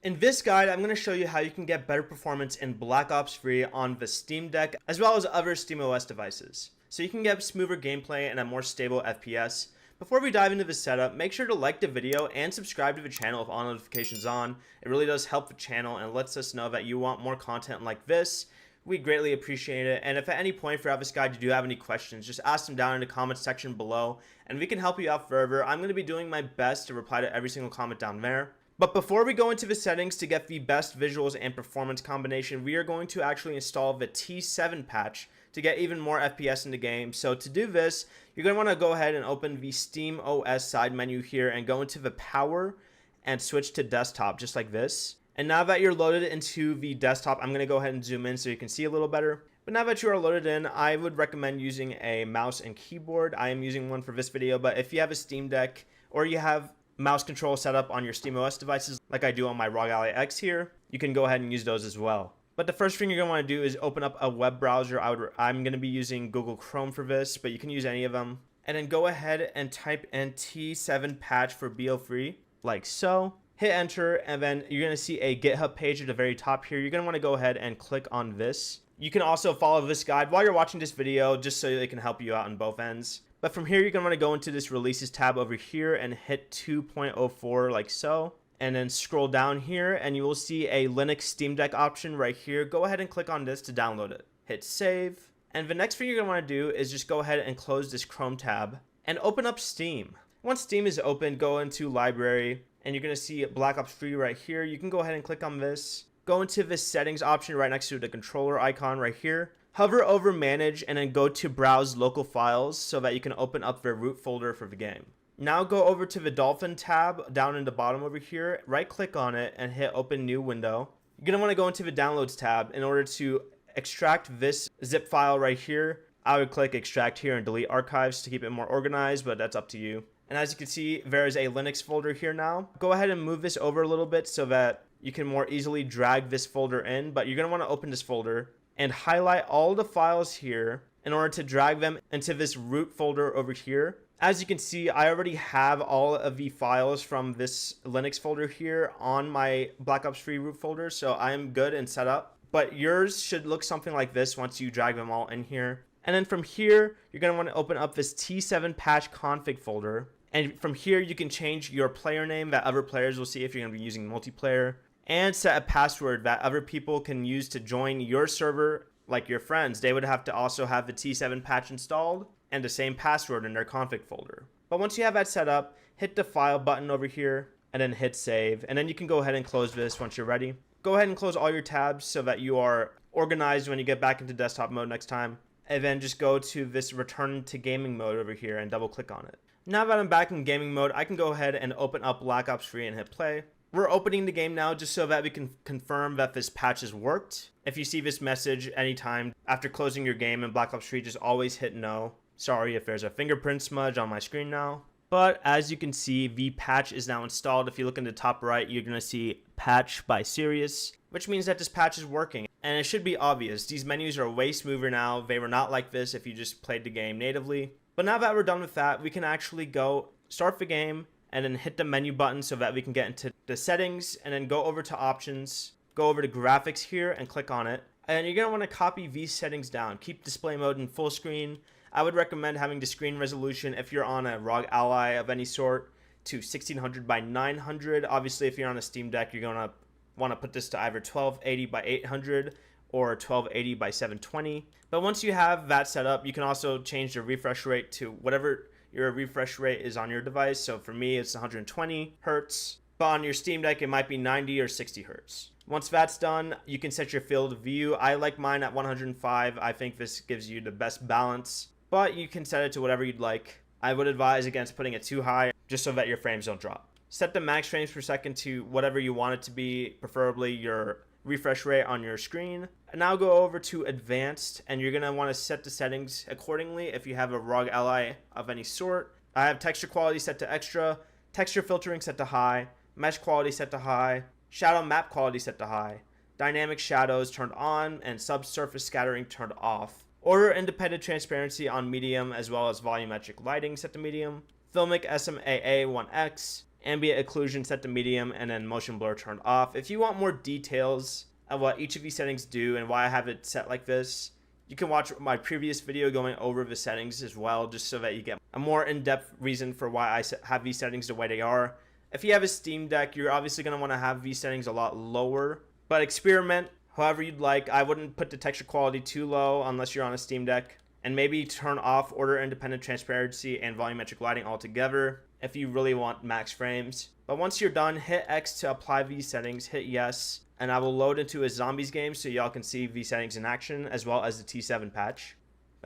In this guide, I'm going to show you how you can get better performance in Black Ops 3 on the Steam Deck, as well as other SteamOS devices, so you can get smoother gameplay and a more stable FPS. Before we dive into the setup, make sure to like the video and subscribe to the channel with all notifications on. It really does help the channel and lets us know that you want more content like this. We greatly appreciate it, and if at any point throughout this guide you do have any questions, just ask them down in the comments section below, and we can help you out further. I'm going to be doing my best to reply to every single comment down there. But before we go into the settings to get the best visuals and performance combination, we are going to actually install the T7 patch to get even more FPS in the game. So to do this, you're going to want to go ahead and open the SteamOS side menu here and go into the power and switch to desktop just like this. And now that you're loaded into the desktop, I'm going to go ahead and zoom in so you can see a little better. But now that you are loaded in, I would recommend using a mouse and keyboard. I am using one for this video, but if you have a Steam Deck or you have mouse control set up on your SteamOS devices like I do on my ROG Ally X here, you can go ahead and use those as well. But the first thing you're going to want to do is open up a web browser. I'm going to be using Google Chrome for this, but you can use any of them. And then go ahead and type in T7 patch for BO3 like so. Hit enter, and then you're going to see a GitHub page at the very top here. You're going to want to go ahead and click on this. You can also follow this guide while you're watching this video just so they can help you out on both ends. But from here, you're going to want to go into this releases tab over here and hit 2.04 like so. And then scroll down here and you will see a Linux Steam Deck option right here. Go ahead and click on this to download it. Hit save. And the next thing you're going to want to do is just go ahead and close this Chrome tab and open up Steam. Once Steam is open, go into library and you're going to see Black Ops 3 right here. You can go ahead and click on this. Go into this settings option right next to the controller icon right here. Hover over manage and then go to browse local files so that you can open up the root folder for the game. Now go over to the Dolphin tab down in the bottom over here, right click on it and hit open new window. You're going to want to go into the downloads tab in order to extract this zip file right here. I would click extract here and delete archives to keep it more organized, but that's up to you. And as you can see, there is a Linux folder here now. Go ahead and move this over a little bit so that you can more easily drag this folder in, but you're going to want to open this folder and highlight all the files here in order to drag them into this root folder over here. As you can see, I already have all of the files from this Linux folder here on my Black Ops 3 root folder, so I am good and set up. But yours should look something like this once you drag them all in here. And then from here, you're going to want to open up this T7 patch config folder. And from here, you can change your player name that other players will see if you're going to be using multiplayer, and set a password that other people can use to join your server, like your friends. They would have to also have the T7 patch installed and the same password in their config folder. But once you have that set up, hit the file button over here and then hit save. And then you can go ahead and close this once you're ready. Go ahead and close all your tabs so that you are organized when you get back into desktop mode next time. And then just go to this return to gaming mode over here and double click on it. Now that I'm back in gaming mode, I can go ahead and open up Black Ops 3 and hit play. We're opening the game now just so that we can confirm that this patch has worked. If you see this message anytime after closing your game in Black Ops 3, just always hit no. Sorry if there's a fingerprint smudge on my screen now. But as you can see, the patch is now installed. If you look in the top right, you're going to see patch by Sirius, which means that this patch is working. And it should be obvious. These menus are way smoother now. They were not like this if you just played the game natively. But now that we're done with that, we can actually go start the game and then hit the menu button so that we can get into the settings and then go over to options, go over to graphics here and click on it. And you're going to want to copy these settings down. Keep display mode in full screen. I would recommend having the screen resolution if you're on a ROG Ally of any sort to 1600 by 900. Obviously, if you're on a Steam Deck, you're going to want to put this to either 1280 by 800 or 1280 by 720. But once you have that set up, you can also change the refresh rate to whatever your refresh rate is on your device. So for me, it's 120 hertz, but on your Steam Deck, it might be 90 or 60 hertz. Once that's done, you can set your field of view. I like mine at 105. I think this gives you the best balance, but you can set it to whatever you'd like. I would advise against putting it too high just so that your frames don't drop. Set the max frames per second to whatever you want it to be, preferably your refresh rate on your screen. And now go over to advanced and you're going to want to set the settings accordingly if you have a ROG Ally of any sort. I have texture quality set to extra, texture filtering set to high, mesh quality set to high, shadow map quality set to high, dynamic shadows turned on, and subsurface scattering turned off. Order independent transparency on medium as well as volumetric lighting set to medium. Filmic SMAA 1X, ambient occlusion set to medium, and then motion blur turned off. If you want more details of what each of these settings do and why I have it set like this, you can watch my previous video going over the settings as well, just so that you get a more in-depth reason for why I have these settings the way they are. If you have a Steam Deck, you're obviously going to want to have these settings a lot lower, but experiment however you'd like. I wouldn't put the texture quality too low unless you're on a Steam Deck, and maybe turn off order independent transparency and volumetric lighting altogether if you really want max frames. But once you're done, hit X to apply these settings, hit yes, and I will load into a zombies game so y'all can see these settings in action, as well as the T7 patch.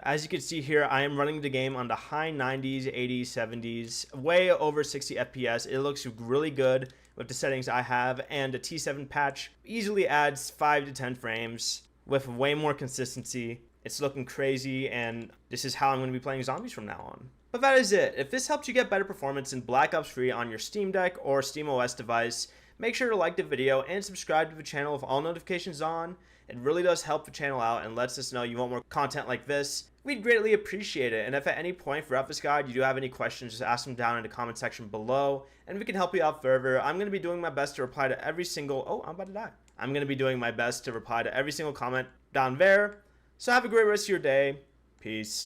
As you can see here, I am running the game on the high 90s, 80s, 70s, way over 60 FPS. It looks really good with the settings I have, and the T7 patch easily adds 5 to 10 frames with way more consistency. It's looking crazy, and this is how I'm going to be playing zombies from now on. But that is it. If this helps you get better performance in Black Ops 3 on your Steam Deck or SteamOS device, make sure to like the video and subscribe to the channel with all notifications on. It really does help the channel out and lets us know you want more content like this. We'd greatly appreciate it. And if at any point throughout this guide you do have any questions, just ask them down in the comment section below, and we can help you out further. I'm going to be doing my best to reply to every single... I'm about to die. I'm going to be doing my best to reply to every single comment down there. So have a great rest of your day. Peace.